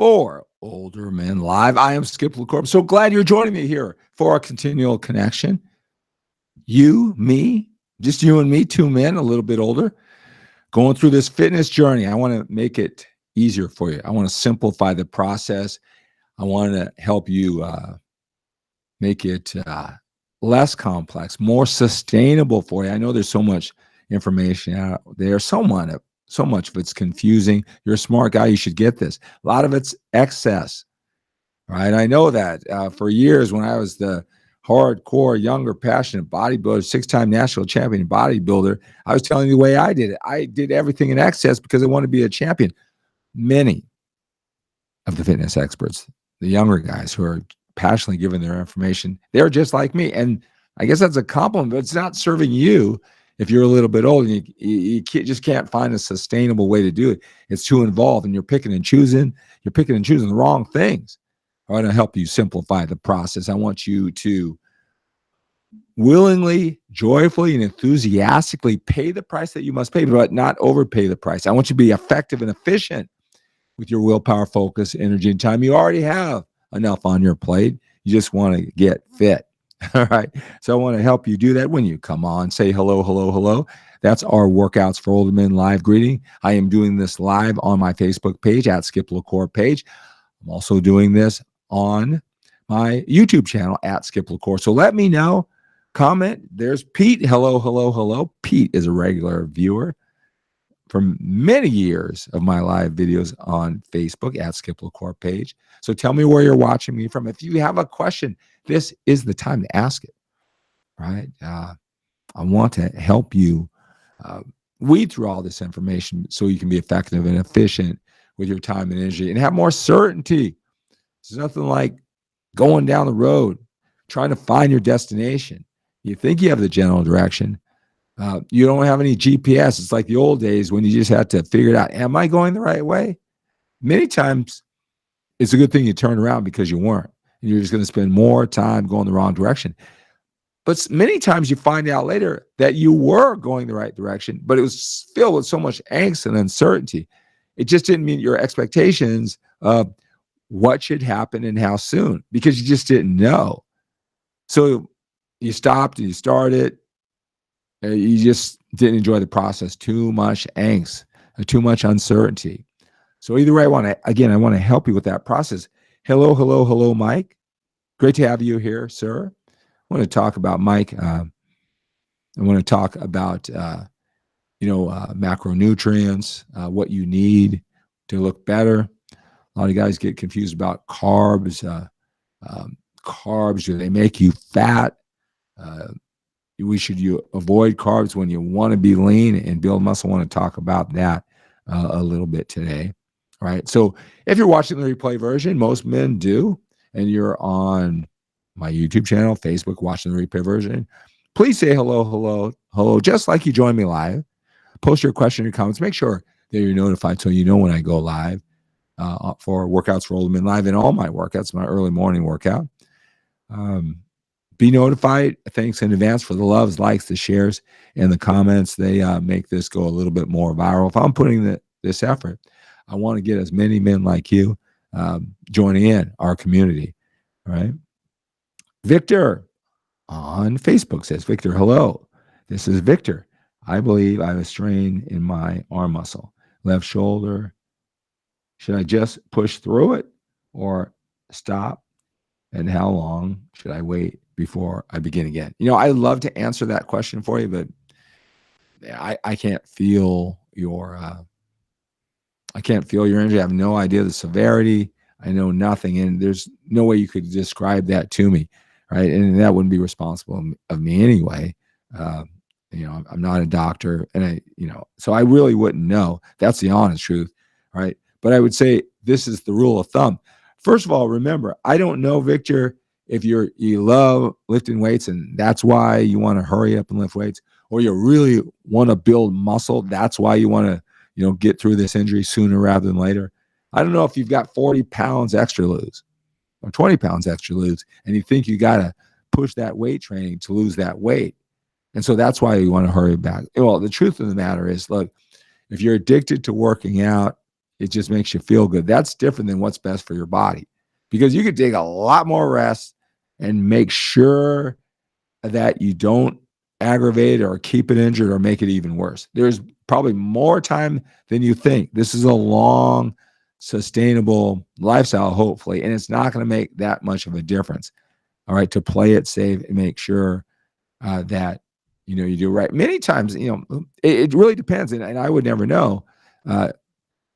for Older Men Live. I am 𝗬𝗪𝗂𝗵. So glad you're joining me here for our continual connection. You, me, just you and me, two men, a little bit older, going through this fitness journey. I want to make it easier for you. I want to simplify the process. I want to help you make it less complex, more sustainable for you. I know there's so much information out there, so much of it's confusing. You're a smart guy, you should get this. A lot of it's excess, right? I know that for years when I was the hardcore, younger, passionate bodybuilder, 6-time national champion bodybuilder, I was telling you the way I did it. I did everything in excess because I wanted to be a champion. Many of the fitness experts, the younger guys who are passionately giving their information, they're just like me. And I guess that's a compliment, but it's not serving you if you're a little bit old and you just can't find a sustainable way to do it. It's too involved and you're picking and choosing the wrong things. I want to help you simplify the process. I want you to willingly, joyfully, and enthusiastically pay the price that you must pay, but not overpay the price. I want you to be effective and efficient with your willpower, focus, energy, and time. You already have enough on your plate. You just want to get fit. All right. So I want to help you do that. When you come on, say hello, hello, hello. That's our Workouts for Older Men live greeting. I am doing this live on my Facebook page at 𝗬𝗪𝗂𝗵 page. I'm also doing this on my YouTube channel at 𝗬𝗪𝗂𝗵. So let me know. Comment. There's Pete. Hello, hello, hello. Pete is a regular viewer from many years of my live videos on Facebook at 𝗬𝗪𝗂𝗵 page. So tell me where you're watching me from. If you have a question, this is the time to ask it, right? I want to help you weed through all this information so you can be effective and efficient with your time and energy and have more certainty. There's nothing like going down the road, trying to find your destination. You think you have the general direction. You don't have any GPS. It's like the old days when you just had to figure it out. Am I going the right way? Many times it's a good thing you turned around because you weren't. And you're just going to spend more time going the wrong direction. But many times you find out later that you were going the right direction, but it was filled with so much angst and uncertainty. It just didn't meet your expectations of what should happen and how soon, because you just didn't know. So you stopped and you started. You just didn't enjoy the process. Too much angst, too much uncertainty. So either way, I want to help you with that process. Hello, hello, hello, Mike. Great to have you here, sir. I want to talk about Mike. I want to talk about macronutrients, what you need to look better. A lot of guys get confused about carbs. Carbs, do they make you fat? You avoid carbs when you want to be lean and build muscle. I want to talk about that a little bit today. All right. So if you're watching the replay version, most men do, and you're on my YouTube channel, Facebook, watching the replay version, please say hello, hello, hello, just like you joined me live. Post your question, your comments. Make sure that you're notified so you know when I go live for Workouts for Older Men Live and all my workouts, my early morning workout. Be notified. Thanks in advance for the loves, likes, the shares, and the comments. They make this go a little bit more viral. If I'm putting this effort, I want to get as many men like you joining in our community. All right. Victor on Facebook says, Victor, hello. This is Victor. I believe I have a strain in my arm muscle, left shoulder. Should I just push through it or stop? And how long should I wait before I begin again? I'd love to answer that question for you, but I can't feel your energy. I have no idea the severity. I know nothing, and there's no way you could describe that to me, right? And that wouldn't be responsible of me anyway. I'm not a doctor, and so I really wouldn't know. That's the honest truth, right? But I would say this is the rule of thumb. First of all, remember, I don't know, Victor, if you love lifting weights and that's why you want to hurry up and lift weights, or you really want to build muscle. That's why you want to, get through this injury sooner rather than later. I don't know if you've got 40 pounds extra lose or 20 pounds extra lose, and you think you got to push that weight training to lose that weight. And so that's why you want to hurry back. Well, the truth of the matter is, look, if you're addicted to working out, it just makes you feel good. That's different than what's best for your body, because you could take a lot more rest and make sure that you don't aggravate or keep it injured or make it even worse. There's probably more time than you think. This is a long, sustainable lifestyle, hopefully, and it's not going to make that much of a difference. All right, to play it safe and make sure that you do right. Many times, it really depends, and I would never know.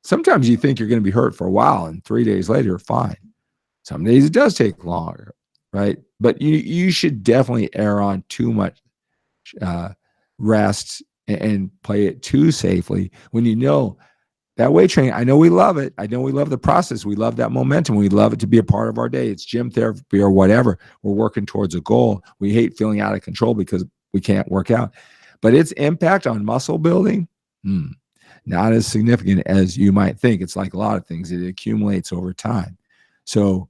Sometimes you think you're going to be hurt for a while, and 3 days later, you're fine. Some days it does take longer, right? But you should definitely err on too much rest and play it too safely when you know that weight training. I know we love it. I know we love the process. We love that momentum. We love it to be a part of our day. It's gym therapy or whatever. We're working towards a goal. We hate feeling out of control because we can't work out. But its impact on muscle building, not as significant as you might think. It's like a lot of things. It accumulates over time. So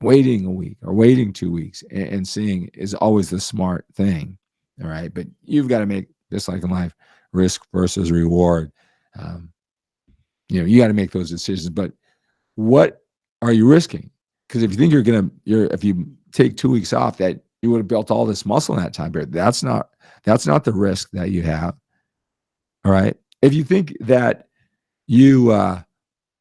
waiting a week or waiting 2 weeks and seeing is always the smart thing. All right. But you've got to make, just like in life, risk versus reward. You got to make those decisions. But what are you risking? Because if you think if you take 2 weeks off, that you would have built all this muscle in that time period, that's not the risk that you have. All right. If you think that you are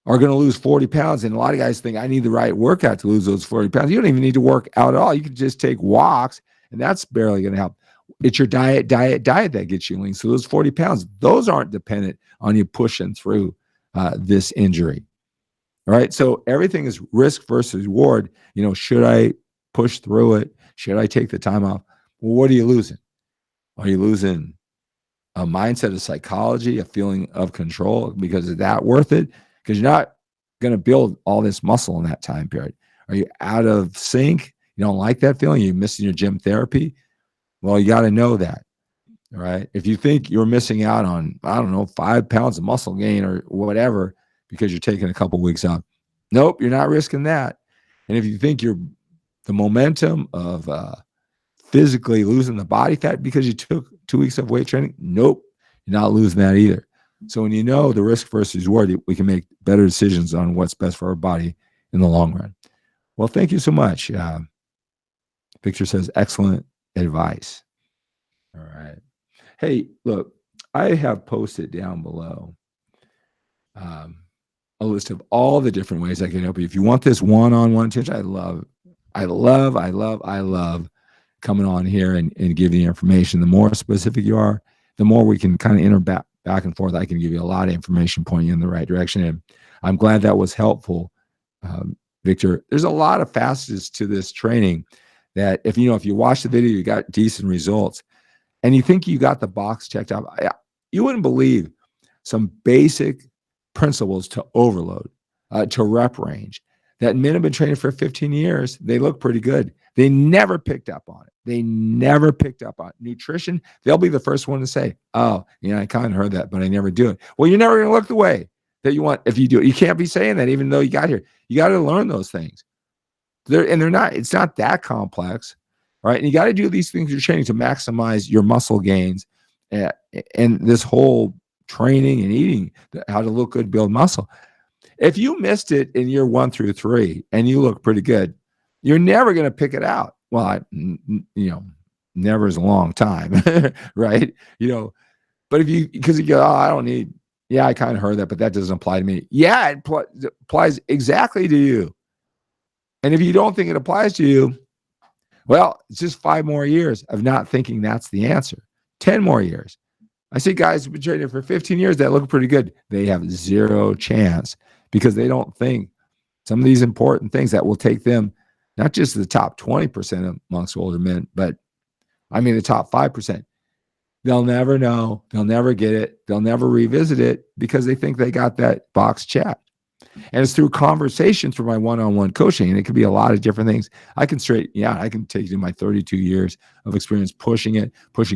going to lose 40 pounds, and a lot of guys think I need the right workout to lose those 40 pounds. You don't even need to work out at all. You can just take walks, and that's barely going to help. It's your diet that gets you lean. So those 40 pounds, those aren't dependent on you pushing through this injury. All right. So everything is risk versus reward. Should I push through it? Should I take the time off? Well, what are you losing? Are you losing a mindset, of psychology, a feeling of control? Because is that worth it? Because you're not going to build all this muscle in that time period. Are you out of sync? You don't like that feeling? You're missing your gym therapy? Well, you got to know that. All right. If you think you're missing out on, 5 pounds of muscle gain or whatever, because you're taking a couple weeks off, nope, you're not risking that. And if you think you're the momentum of physically losing the body fat because you took 2 weeks of weight training, nope, you're not losing that either. So when you know the risk versus reward, we can make better decisions on what's best for our body in the long run. Well, thank you so much. Victor says, excellent advice. All right. Hey, look, I have posted down below a list of all the different ways I can help you. If you want this one-on-one attention, I love coming on here and giving you information. The more specific you are, the more we can kind of back and forth. I can give you a lot of information, pointing you in the right direction. And I'm glad that was helpful, Victor. There's a lot of facets to this training that if you watch the video, you got decent results, and you think you got the box checked out, you wouldn't believe some basic principles to overload, to rep range, that men have been training for 15 years. They look pretty good. They never picked up on it. They never picked up on it. Nutrition, they'll be the first one to say, oh, I kind of heard that, but I never do it. Well, you're never going to look the way that you want if you do it. You can't be saying that even though you got here. You got to learn those things. It's not that complex, right? And you got to do these things you're training to maximize your muscle gains and this whole training and eating, how to look good, build muscle. If you missed it in year 1 through 3 and you look pretty good, you're never going to pick it out. Well, never is a long time, right? But because you go, oh, I don't need, I kind of heard that, but that doesn't apply to me. Yeah, it applies exactly to you. And if you don't think it applies to you, well, it's just 5 more years of not thinking that's the answer. 10 more years. I see guys who've been training for 15 years that look pretty good. They have zero chance because they don't think some of these important things that will take them not just the top 20% amongst older men, but the top 5%. They'll never know. They'll never get it. They'll never revisit it because they think they got that box checked. And it's through conversation, through my one-on-one coaching. And it could be a lot of different things. I can take you to my 32 years of experience pushing it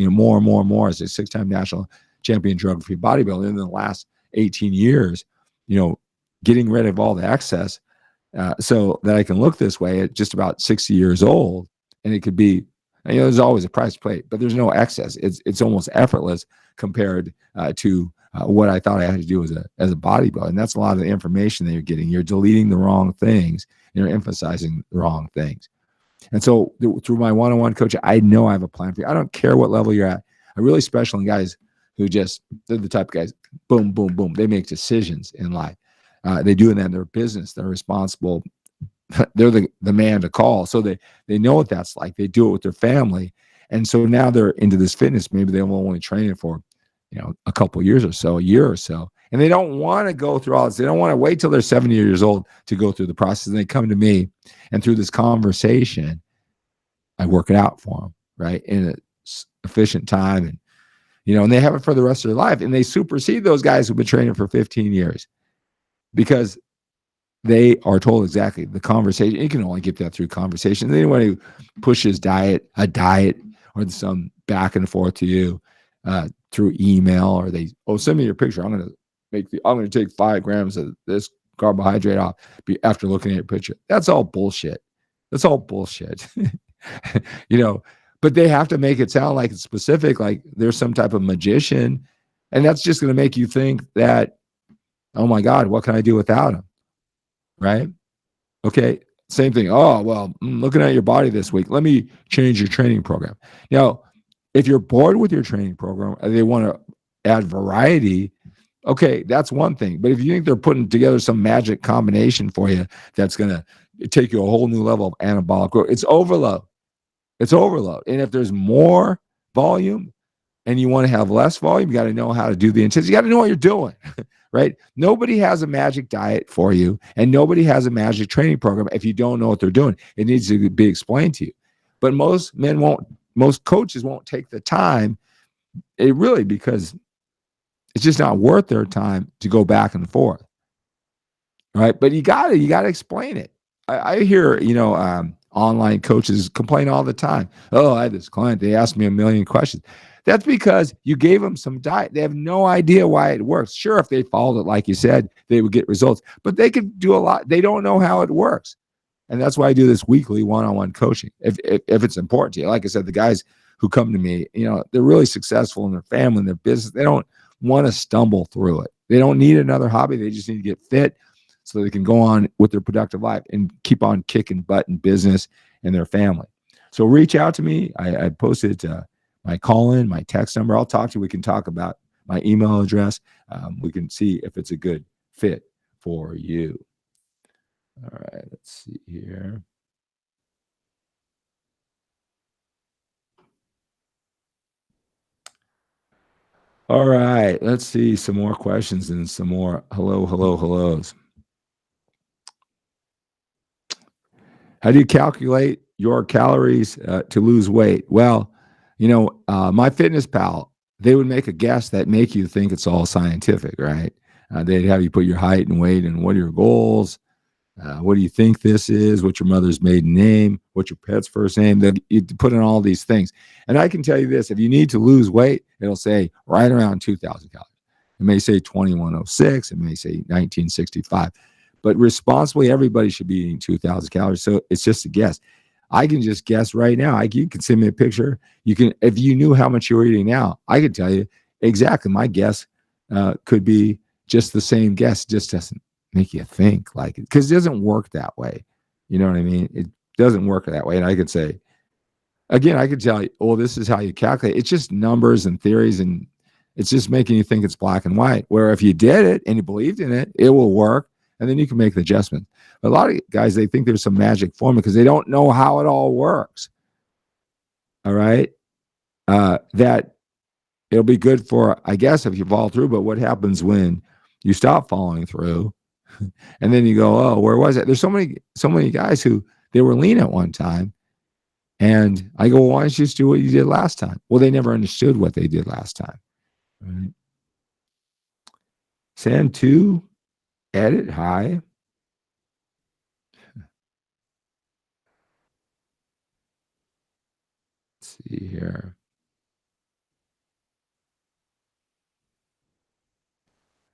more and more and more as a 6-time national champion drug-free bodybuilder. In the last 18 years, getting rid of all the excess so that I can look this way at just about 60 years old. And it could be, there's always a price to pay, but there's no excess. It's almost effortless compared to what I thought I had to do as a bodybuilder. And that's a lot of the information that you're getting. You're deleting the wrong things. You're emphasizing the wrong things. And so through my one-on-one coaching, I know I have a plan for you. I don't care what level you're at. I really special in guys who they're the type of guys, boom, boom, boom. They make decisions in life. They do it in their business. They're responsible. They're the man to call. So they know what that's like. They do it with their family. And so now they're into this fitness. Maybe they're only training for, a couple of years or so, a year or so. And they don't want to go through all this. They don't want to wait till they're 70 years old to go through the process. And they come to me, and through this conversation, I work it out for them, right? In an efficient time. And, and they have it for the rest of their life. And they supersede those guys who've been training for 15 years because they are told exactly the conversation. You can only get that through conversation. Anyone who pushes a diet, or some back and forth to you through email, or send me your picture. I'm going to take 5 grams of this carbohydrate off after looking at your picture. That's all bullshit. That's all bullshit. But they have to make it sound like it's specific, like there's some type of magician. And that's just going to make you think that, oh my God, what can I do without him? Right? Okay. Same thing. Oh, well, looking at your body this week, let me change your training program. Now, if you're bored with your training program and they want to add variety, okay, that's one thing. But if you think they're putting together some magic combination for you that's going to take you a whole new level of anabolic growth, it's overload. It's overload. And if there's more volume and you want to have less volume, you got to know how to do the intensity. You got to know what you're doing, right? Nobody has a magic diet for you, and nobody has a magic training program if you don't know what they're doing. It needs to be explained to you. But most coaches won't take the time, because it's just not worth their time to go back and forth, right? But you got to explain it. I hear, online coaches complain all the time. Oh, I had this client, they asked me 1 million questions. That's because you gave them some diet. They have no idea why it works. Sure, if they followed it like you said, they would get results, but they could do a lot. They don't know how it works. And that's why I do this weekly one-on-one coaching. If it's important to you, like I said, the guys who come to me, they're really successful in their family and their business. They don't want to stumble through it. They don't need another hobby. They just need to get fit so they can go on with their productive life and keep on kicking butt in business and their family. So reach out to me. I posted my call-in, my text number. I'll talk to you. We can talk about my email address. We can see if it's a good fit for you. All right, let's see here. All right, let's see some more questions and some more hellos. How do you calculate your calories to lose weight? Well, MyFitnessPal, they would make a guess that make you think it's all scientific, right? They'd have you put your height and weight and what are your goals? What do you think this is? What's your mother's maiden name? What's your pet's first name? You put in all these things. And I can tell you this, if you need to lose weight, it'll say right around 2,000 calories. It may say 2106. It may say 1965. But responsibly, everybody should be eating 2,000 calories. So it's just a guess. I can just guess right now. You can send me a picture. You can, if you knew how much you're eating now, I could tell you exactly. My guess could be just the same guess. It just doesn't make you think like it, because it doesn't work that way. You know what I mean? It doesn't work that way. And I could say, again, I could tell you, oh, this is how you calculate. It's just numbers and theories, and it's just making you think it's black and white. Where if you did it and you believed in it, it will work. And then you can make the adjustment. But a lot of guys, they think there's some magic formula because they don't know how it all works. All right. That it'll be good for, I guess, if you follow through. But what happens when you stop following through and then you go, oh, where was it? There's so many guys who they were lean at one time. And I go, well, why don't you just do what you did last time? Well, they never understood what they did last time. Right. Send to edit. Hi. Let's see here.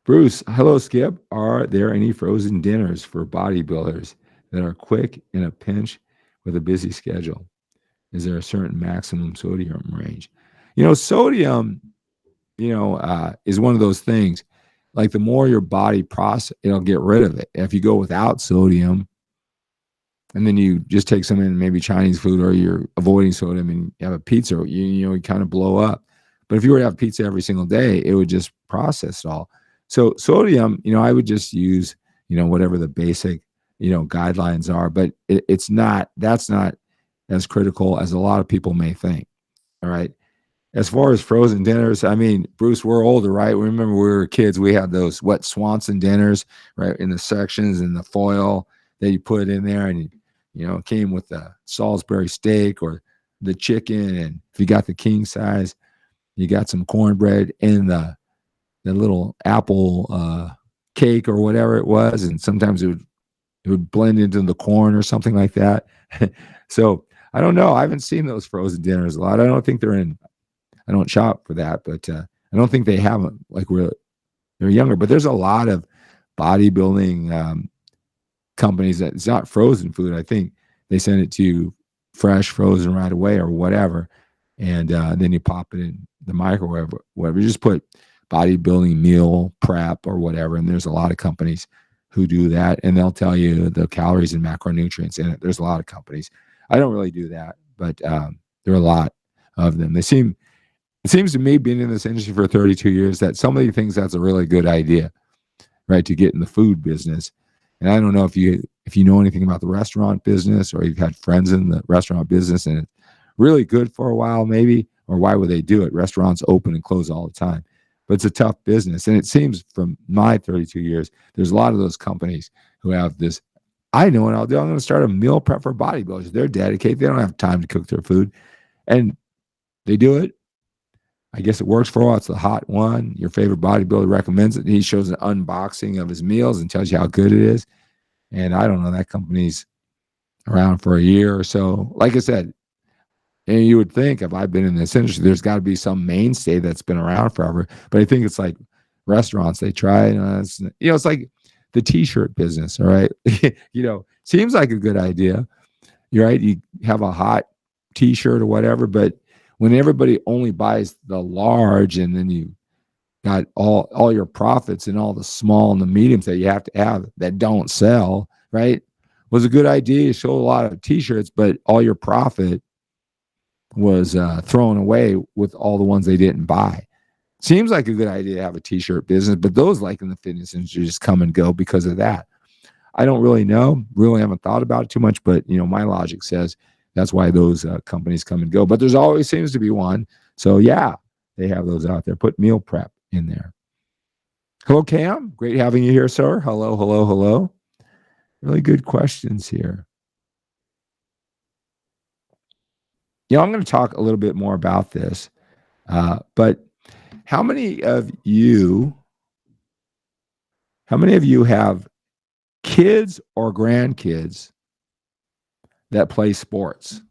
Bruce, hello, Skip. Are there any frozen dinners for bodybuilders that are quick in a pinch with a busy schedule? Is there a certain maximum sodium range? Sodium is one of those things. Like the more your body process, it'll get rid of it. If you go without sodium, and then you just take some in maybe Chinese food, or you're avoiding sodium and you have a pizza, you kind of blow up. But if you were to have pizza every single day, it would just process it all. So sodium, I would just use, whatever the basic, guidelines are, but that's not as critical as a lot of people may think. All right. As far as frozen dinners, I mean, Bruce, we're older, right? We remember when we were kids, we had those wet Swanson dinners, right, in the sections and the foil that you put in there, and it came with the Salisbury steak or the chicken, and if you got the king size, you got some cornbread and the little apple cake or whatever it was, and sometimes it would blend into the corn or something like that. So I don't know. I haven't seen those frozen dinners a lot. I don't think they're in. I don't shop for that, but I don't think they have them like they're younger. But there's a lot of bodybuilding companies that it's not frozen food. I think they send it to you fresh, frozen right away or whatever, and then you pop it in the microwave, whatever. You just put bodybuilding meal prep or whatever, and there's a lot of companies who do that, and they'll tell you the calories and macronutrients in it. There's a lot of companies. I don't really do that, but there are a lot of them. It seems to me, being in this industry for 32 years, that somebody thinks that's a really good idea, right, to get in the food business. And I don't know if you know anything about the restaurant business, or you've had friends in the restaurant business and it's really good for a while, maybe, or why would they do it? Restaurants open and close all the time, but it's a tough business. And it seems from my 32 years, there's a lot of those companies who have this, I know what I'll do. I'm going to start a meal prep for bodybuilders. They're dedicated. They don't have time to cook their food, and they do it. I guess it works for a while. It's the hot one. Your favorite bodybuilder recommends it. He shows an unboxing of his meals and tells you how good it is. And I don't know, that company's around for a year or so. Like I said, and you would think, if I've been in this industry, there's got to be some mainstay that's been around forever. But I think it's like restaurants. They try, it's like the t-shirt business. All right. Seems like a good idea. You're right. You have a hot t-shirt or whatever, but when everybody only buys the large, and then you got all your profits and all the small and the mediums that you have to have that don't sell, right? Was a good idea. You sold a lot of t-shirts, but all your profit was thrown away with all the ones they didn't buy. Seems like a good idea to have a t-shirt business, but those, like in the fitness industry, just come and go because of that. I don't really know. Really haven't thought about it too much, but my logic says that's why those companies come and go. But there's always seems to be one. So yeah, they have those out there. Put meal prep in there. Hello, Cam. Great having you here, sir. Hello, hello, hello. Really good questions here. I'm going to talk a little bit more about this. But how many of you have kids or grandkids that play sports?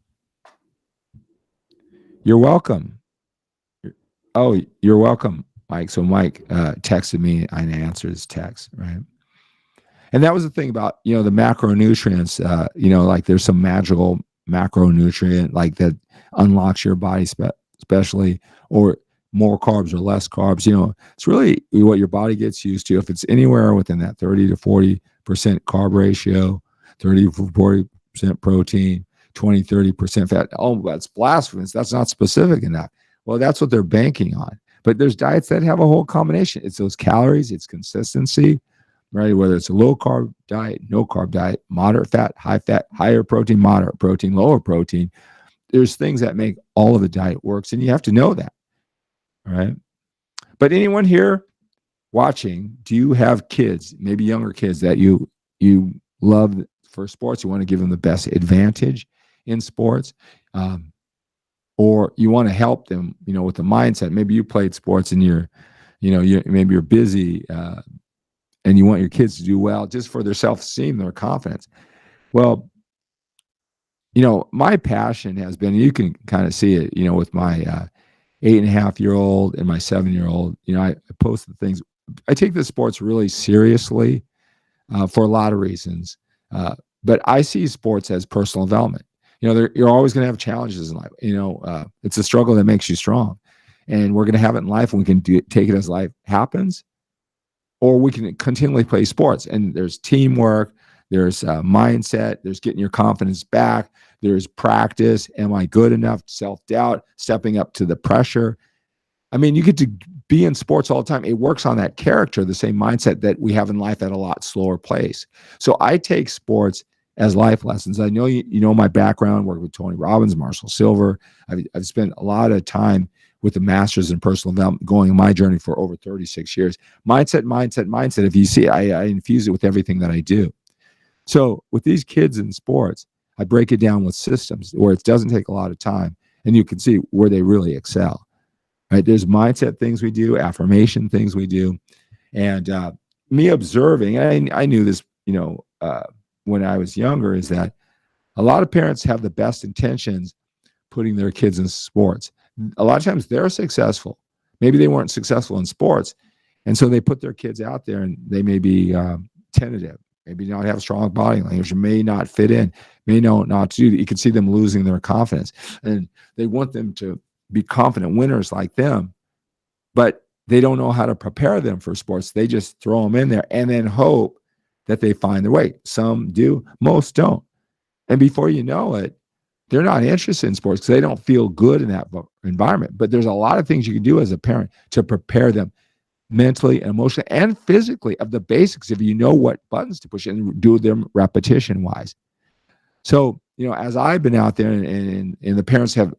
You're welcome. You're welcome, Mike. So Mike texted me and answered his text, right? And that was the thing about, the macronutrients, like there's some magical macronutrient like that unlocks your body especially, or more carbs or less carbs. It's really what your body gets used to. If it's anywhere within that 30 to 40% carb ratio, 30 to 40% protein, 20, 30% fat. Oh, that's blasphemous. That's not specific enough. Well, that's what they're banking on. But there's diets that have a whole combination. It's those calories, it's consistency, right? Whether it's a low carb diet, no carb diet, moderate fat, higher protein, moderate protein, lower protein. There's things that make all of the diet works, and you have to know that, all right? But anyone here watching, do you have kids, maybe younger kids that you love for sports? You want to give them the best advantage in sports, or you want to help them, with the mindset. Maybe you played sports and maybe you're busy, and you want your kids to do well just for their self-esteem, their confidence. Well, my passion has been, you can kind of see it, with my 8.5-year-old and my 7-year-old. I post the things. I take the sports really seriously for a lot of reasons. But I see sports as personal development. You're always going to have challenges in life. It's a struggle that makes you strong. and we're going to have it in life, and we can take it as life happens, or we can continually play sports. And there's teamwork, there's mindset, there's getting your confidence back, there's practice. Am I good enough? Self-doubt, stepping up to the pressure. I mean, you get to be in sports all the time. It works on that character, the same mindset that we have in life at a lot slower pace. So I take sports as life lessons. I know you know my background, working with Tony Robbins, Marshall Silver. I've spent a lot of time with the masters in personal development, going on my journey for over 36 years. Mindset. If you see, I infuse it with everything that I do. So with these kids in sports, I break it down with systems where it doesn't take a lot of time, and you can see where they really excel. Right? There's mindset things we do, affirmation things we do, and me observing. I knew this, when I was younger, is that a lot of parents have the best intentions putting their kids in sports. A lot of times they're successful. Maybe they weren't successful in sports, and so they put their kids out there, and they may be tentative, maybe not have strong body language, may not fit in, may know not to do. You can see them losing their confidence, and they want them to be confident winners like them, but they don't know how to prepare them for sports. They just throw them in there and then hope that they find their way. Some do, most don't. And before you know it, they're not interested in sports because they don't feel good in that environment. But there's a lot of things you can do as a parent to prepare them mentally, emotionally, and physically of the basics if you know what buttons to push and do them repetition wise. So, as I've been out there and the parents have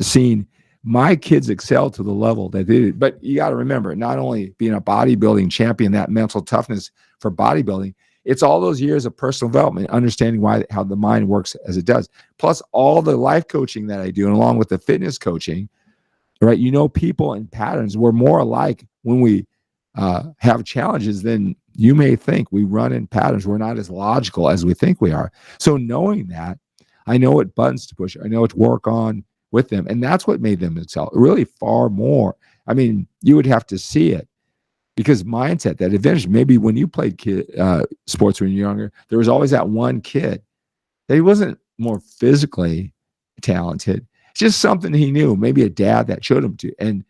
seen my kids excel to the level that they did. But you got to remember, not only being a bodybuilding champion, that mental toughness for bodybuilding, it's all those years of personal development, understanding how the mind works as it does, plus all the life coaching that I do, and along with the fitness coaching, right? People and patterns. We're more alike when we have challenges than you may think. We run in patterns. We're not as logical as we think we are. So knowing that, I know what buttons to push. I know what to work on with them. And that's what made them excel really far more. I mean, you would have to see it, because mindset, that advantage, maybe when you played sports when you're younger, there was always that one kid that he wasn't more physically talented. It's just something he knew, maybe a dad that showed him to. And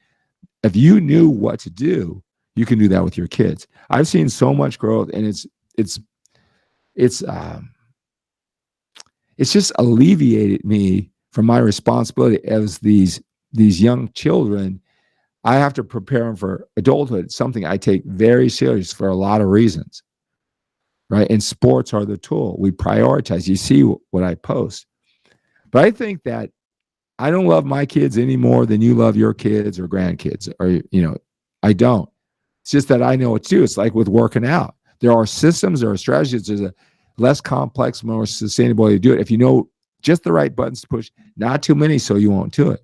if you knew what to do, you can do that with your kids. I've seen so much growth, and it's just alleviated me from my responsibility as these young children. I have to prepare them for adulthood. It's something I take very serious for a lot of reasons, right? And sports are the tool. We prioritize. You see what I post. But I think that I don't love my kids any more than you love your kids or grandkids, or, I don't. It's just that I know what to do. It's like with working out. There are systems, there are strategies. There's a less complex, more sustainable way to do it. If you know just the right buttons to push, not too many so you won't do it.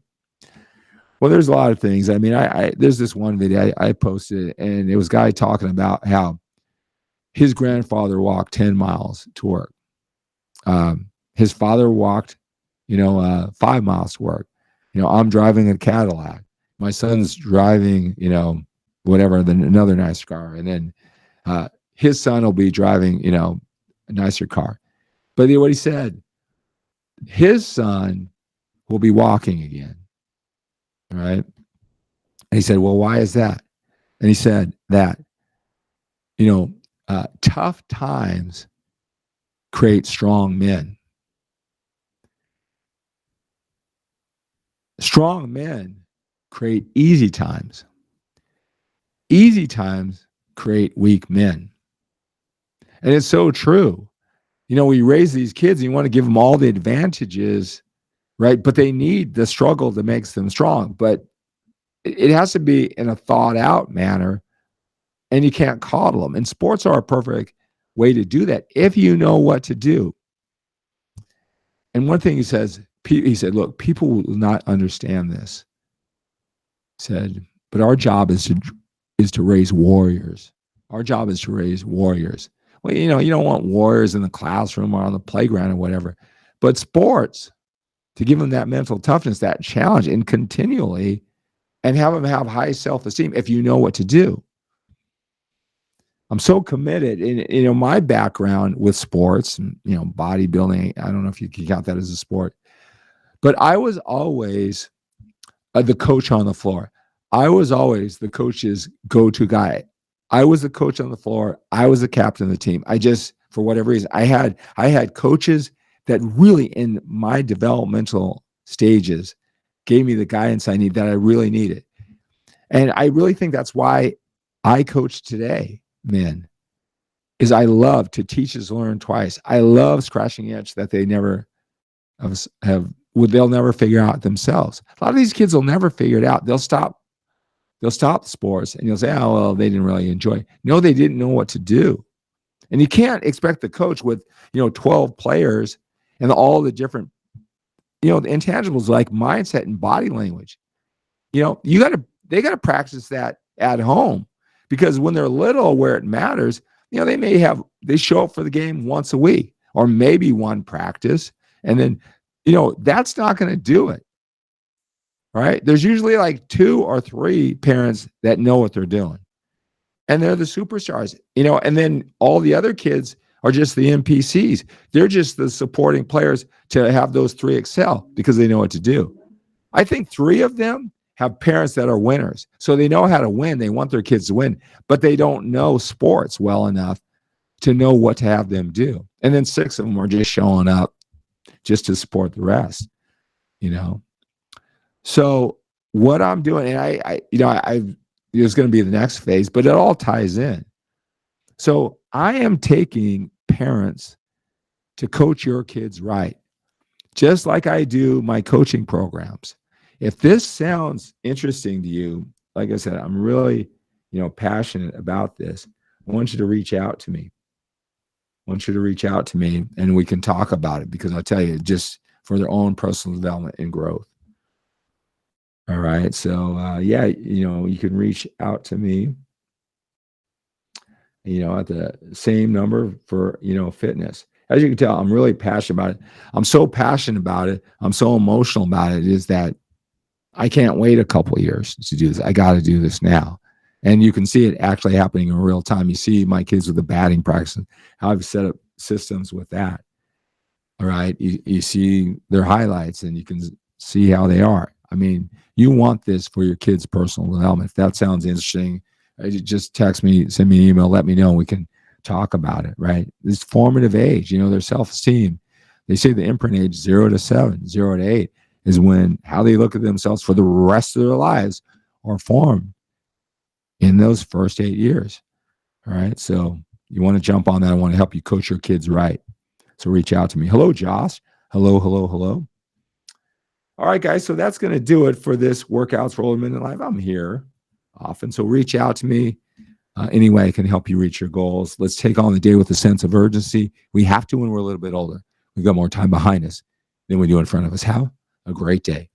Well, there's a lot of things. I mean, there's this one video I posted, and it was a guy talking about how his grandfather walked 10 miles to work. His father walked, 5 miles to work. I'm driving a Cadillac. My son's driving, whatever, another nice car. And then his son will be driving, a nicer car. But what he said, his son will be walking again. Right? And he said, well, why is that? And he said that, tough times create strong men. Strong men create easy times. Easy times create weak men. And it's so true. We raise these kids and you want to give them all the advantages, right? But they need the struggle that makes them strong. But it has to be in a thought out manner, and you can't coddle them. And sports are a perfect way to do that if you know what to do. And one thing he said, look, people will not understand this. He said, but our job is to raise warriors. Our job is to raise warriors. Well, you don't want warriors in the classroom or on the playground or whatever, but sports, to give them that mental toughness, that challenge, and continually, and have them have high self-esteem if you know what to do. I'm so committed in, my background with sports, and, bodybuilding. I don't know if you can count that as a sport, but I was always the coach on the floor. I was always the coach's go-to guy. I was the coach on the floor. I was the captain of the team. I just, for whatever reason, I had coaches that really in my developmental stages gave me the guidance I need that I really needed. And I really think that's why I coach today, men, is I love to teach is learn twice. I love scratching the itch that they never they'll never figure out themselves. A lot of these kids will never figure it out. They'll stop the sports and you'll say, oh, well, they didn't really enjoy. No, they didn't know what to do. And you can't expect the coach with, 12 players and all the different, the intangibles like mindset and body language. They got to practice that at home, because when they're little, where it matters, they show up for the game once a week or maybe one practice. And then, that's not going to do it. Right? There's usually like 2 or 3 parents that know what they're doing. And they're the superstars, and then all the other kids are just the NPCs. They're just the supporting players to have those 3 excel because they know what to do. I think 3 of them have parents that are winners. So they know how to win. They want their kids to win, but they don't know sports well enough to know what to have them do. And then 6 of them are just showing up just to support the rest, So what I'm doing, and there's going to be the next phase, but it all ties in. So I am taking parents to coach your kids right, just like I do my coaching programs. If this sounds interesting to you, like I said, I'm really, passionate about this. I want you to reach out to me. And we can talk about it, because I'll tell you, just for their own personal development and growth. All right. So, you can reach out to me, at the same number for, fitness. As you can tell, I'm really passionate about it. I'm so passionate about it. I'm so emotional about it, is that I can't wait a couple of years to do this. I got to do this now. And you can see it actually happening in real time. You see my kids with the batting practice, how I've set up systems with that. All right. You see their highlights and you can see how they are. I mean, you want this for your kids' personal development. If that sounds interesting, just text me, send me an email, let me know, and we can talk about it, right? This formative age, their self-esteem. They say the imprint age 0 to 7, 0 to 8 is when how they look at themselves for the rest of their lives are formed in those first 8 years. All right. So you want to jump on that. I want to help you coach your kids right. So reach out to me. Hello, Josh. Hello. All right, guys. So that's going to do it for this Workouts for Older Men in Life. I'm here often. So reach out to me. Any way I can help you reach your goals. Let's take on the day with a sense of urgency. We have to when we're a little bit older. We've got more time behind us than we do in front of us. Have a great day.